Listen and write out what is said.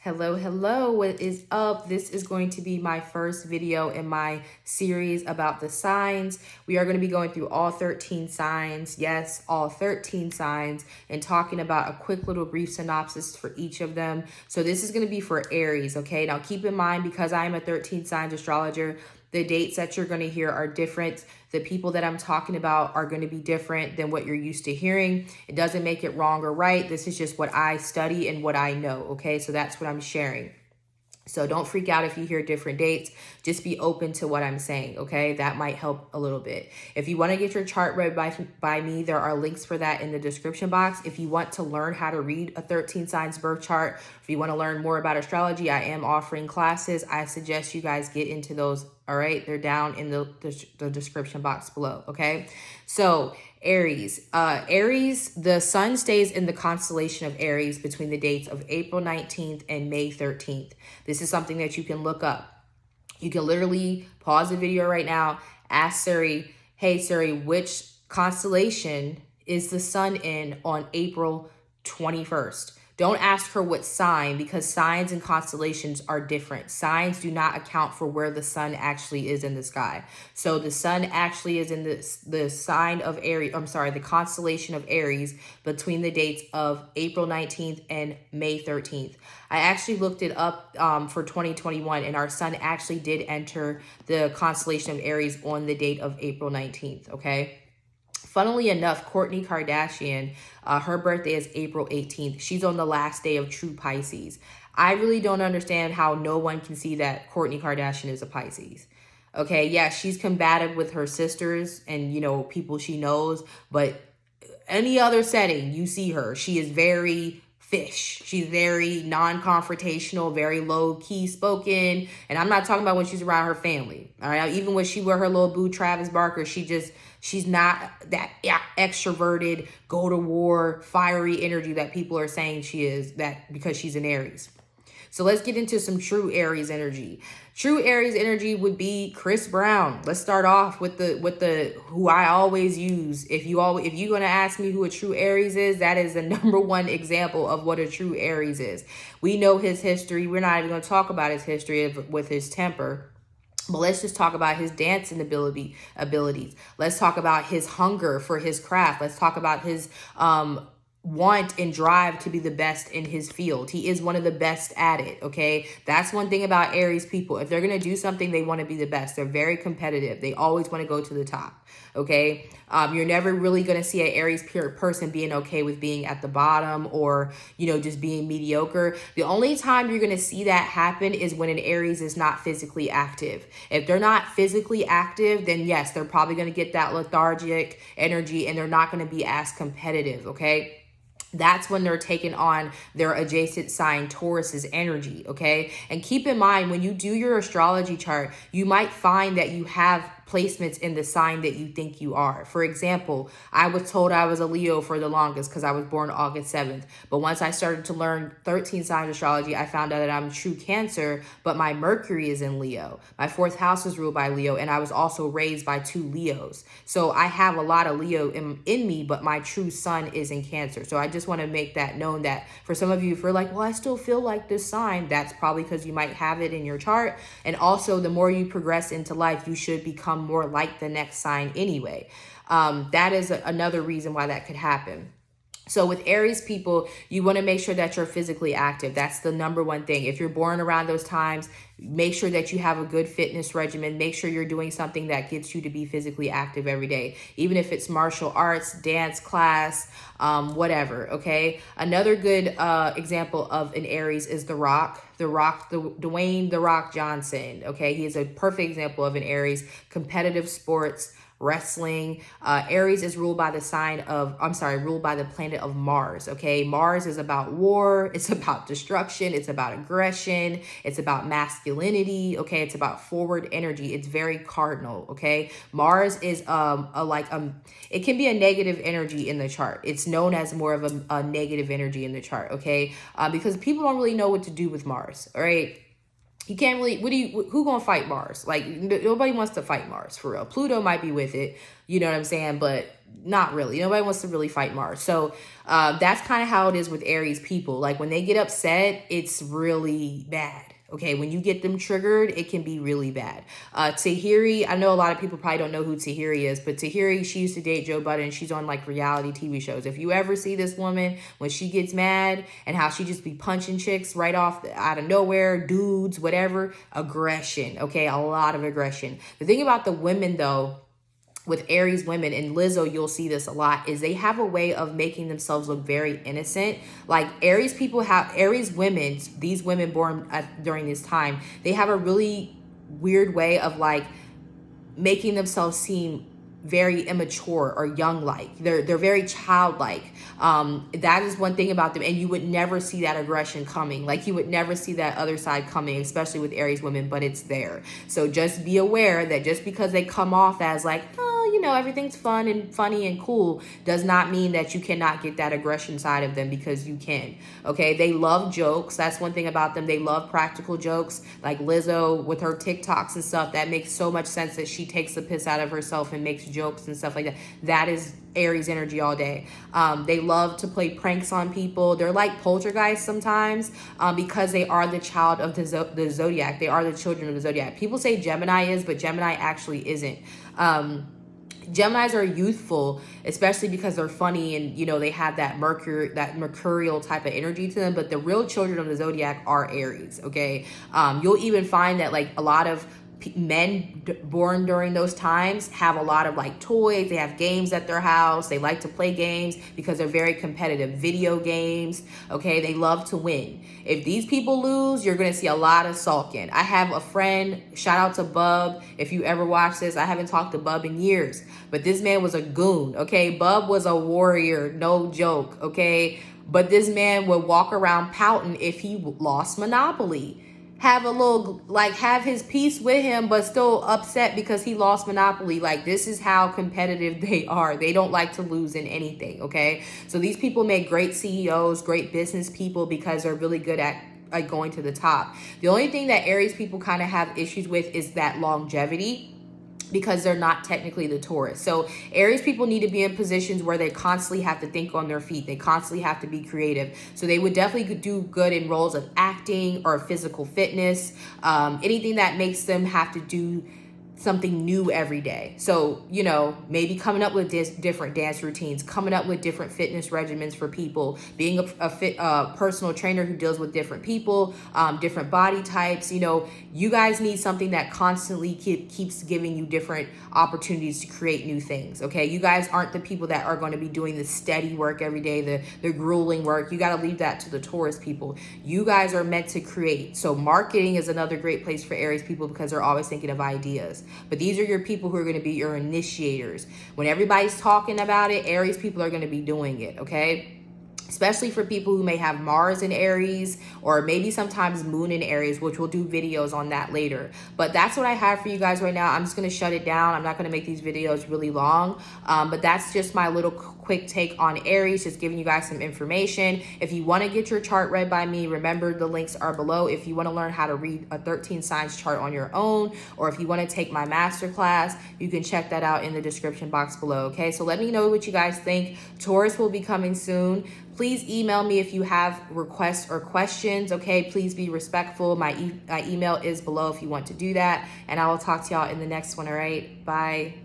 Hello, what is up? This is going to be my first video in my series about the signs. We are going to be going through all 13 signs, yes, all 13 signs, and talking about a quick little brief synopsis for each of them. So this is going to be for Aries, okay? Now keep in mind, because I am a 13 signs astrologer, the dates that you're going to hear are different. The people that I'm talking about are going to be different than what you're used to hearing. It doesn't make it wrong or right. This is just what I study and what I know, okay? So that's what I'm sharing. So don't freak out if you hear different dates. Just be open to what I'm saying, okay? That might help a little bit. If you want to get your chart read by me, there are links for that in the description box. If you want to learn how to read a 13 signs birth chart, if you want to learn more about astrology, I am offering classes. I suggest you guys get into those, all right? They're down in the description box below, okay? So Aries. Aries, the sun stays in the constellation of Aries between the dates of April 19th and May 13th. This is something that you can look up. You can literally pause the video right now, ask Siri, hey Siri, which constellation is the sun in on April 21st? Don't ask her what sign, because signs and constellations are different. Signs do not account for where the sun actually is in the sky. So the sun actually is in the sign of Aries, the constellation of Aries between the dates of April 19th and May 13th. I actually looked it up for 2021, and our sun actually did enter the constellation of Aries on the date of April 19th, okay? Funnily enough, Kourtney Kardashian, her birthday is April 18th. She's on the last day of true Pisces. I really don't understand how no one can see that Kourtney Kardashian is a Pisces. Okay, yeah, she's combative with her sisters and, you know, people she knows, but any other setting, you see her. She is very fish. She's very non-confrontational, very low-key spoken. And I'm not talking about when she's around her family. All right, even when she with her little boo Travis Barker, she's not that extroverted, go to war, fiery energy that people are saying she is, that because she's an Aries. So let's get into some true Aries energy. True Aries energy would be Chris Brown. Let's start off with the who I always use. If you're gonna ask me who a true Aries is, that is the number one example of what a true Aries is. We know his history. We're not even gonna talk about his history with his temper. But let's just talk about his dancing abilities. Let's talk about his hunger for his craft. Let's talk about his want and drive to be the best in his field. He is one of the best at it, okay? That's one thing about Aries people. If they're going to do something, they want to be the best. They're very competitive. They always want to go to the top, okay? You're never really going to see an Aries person being okay with being at the bottom or, you know, just being mediocre. The only time you're going to see that happen is when an Aries is not physically active. If they're not physically active, then yes, they're probably going to get that lethargic energy and they're not going to be as competitive, okay? That's when they're taking on their adjacent sign Taurus's energy, okay? And keep in mind, when you do your astrology chart, you might find that you have placements in the sign that you think you are. For example, I was told I was a Leo for the longest because I was born August 7th. But once I started to learn 13 sign astrology, I found out that I'm true Cancer, but my Mercury is in Leo. My fourth house is ruled by Leo, and I was also raised by two Leos. So I have a lot of Leo in me, but my true sun is in Cancer. So I just want to make that known that for some of you, if you're like, well, I still feel like this sign, that's probably because you might have it in your chart. And also, the more you progress into life, you should become more like the next sign anyway. That is another reason why that could happen. So with Aries people, you want to make sure that you're physically active. That's the number one thing. If you're born around those times, make sure that you have a good fitness regimen. Make sure you're doing something that gets you to be physically active every day, even if it's martial arts, dance class, whatever, okay? Another good example of an Aries is Dwayne "The Rock" Johnson, okay? He is a perfect example of an Aries. Competitive sports, wrestling. Aries is ruled by the planet of Mars, okay? Mars is about war, it's about destruction, it's about aggression, it's about masculinity, okay? It's about forward energy. It's very cardinal, okay? Mars is it can be a negative energy in the chart. It's known as more of a negative energy in the chart, okay? Because people don't really know what to do with Mars, all right? you can't really, who gonna fight Mars? Like, nobody wants to fight Mars, for real. Pluto might be with it, you know what I'm saying? But not really. Nobody wants to really fight Mars. So that's kind of how it is with Aries people. Like, when they get upset, it's really bad. Okay, when you get them triggered, it can be really bad. Tahiri, I know a lot of people probably don't know who Tahiri is, but Tahiri, she used to date Joe Budden. She's on like reality TV shows. If you ever see this woman, when she gets mad and how she just be punching chicks right off out of nowhere, dudes, whatever, aggression, okay, a lot of aggression. The thing about the women though, with Aries women, and Lizzo, you'll see this a lot, is they have a way of making themselves look very innocent. Like, Aries people have, Aries women, these women born during this time, they have a really weird way of like making themselves seem very immature or young like. They're very childlike. That is one thing about them, and you would never see that aggression coming. Like, you would never see that other side coming, especially with Aries women, but it's there. So just be aware that just because they come off as like, oh, you know, everything's fun and funny and cool, does not mean that you cannot get that aggression side of them, because you can. Okay, they love jokes. That's one thing about them. They love practical jokes. Like Lizzo with her TikToks and stuff, that makes so much sense that she takes the piss out of herself and makes jokes and stuff like that. That is Aries energy all day. They love to play pranks on people. They're like poltergeists sometimes, because they are the child of the zodiac. They are the children of the zodiac. People say Gemini is, but Gemini actually isn't. Geminis are youthful, especially because they're funny and, you know, they have that mercurial type of energy to them. But the real children of the zodiac are Aries, okay? You'll even find that like a lot of men born during those times have a lot of like toys. They have games at their house. They like to play games because they're very competitive. Video games, okay? They love to win. If these people lose, you're gonna see a lot of sulking. I have a friend, shout out to Bub. If you ever watch this, I haven't talked to Bub in years, but this man was a goon, okay? Bub was a warrior, no joke, okay? But this man would walk around pouting if he lost Monopoly. Have a little, like, have his peace with him, but still upset because he lost Monopoly. Like, this is how competitive they are. They don't like to lose in anything, okay? So these people make great CEOs, great business people, because they're really good at like going to the top. The only thing that Aries people kind of have issues with is that longevity, because they're not technically the Taurus. So Aries people need to be in positions where they constantly have to think on their feet. They constantly have to be creative. So they would definitely do good in roles of acting or physical fitness, anything that makes them have to do something new every day. So, you know, maybe coming up with different dance routines, coming up with different fitness regimens for people, being a personal trainer who deals with different people, different body types. You know, you guys need something that constantly keeps giving you different opportunities to create new things, okay? You guys aren't the people that are going to be doing the steady work every day, the grueling work. You got to leave that to the Taurus people. You guys are meant to create. So marketing is another great place for Aries people, because they're always thinking of ideas. But these are your people who are going to be your initiators. When everybody's talking about it, Aries people are going to be doing it, okay? Especially for people who may have Mars in Aries, or maybe sometimes Moon in Aries, which we'll do videos on that later. But that's what I have for you guys right now. I'm just going to shut it down. I'm not going to make these videos really long, but that's just my little quick take on Aries, just giving you guys some information. If you want to get your chart read by me, remember the links are below. If you want to learn how to read a 13 signs chart on your own, or if you want to take my masterclass, you can check that out in the description box below, okay? So let me know what you guys think. Taurus will be coming soon. Please email me if you have requests or questions, okay? Please be respectful. My email is below if you want to do that. And I will talk to y'all in the next one, all right? Bye.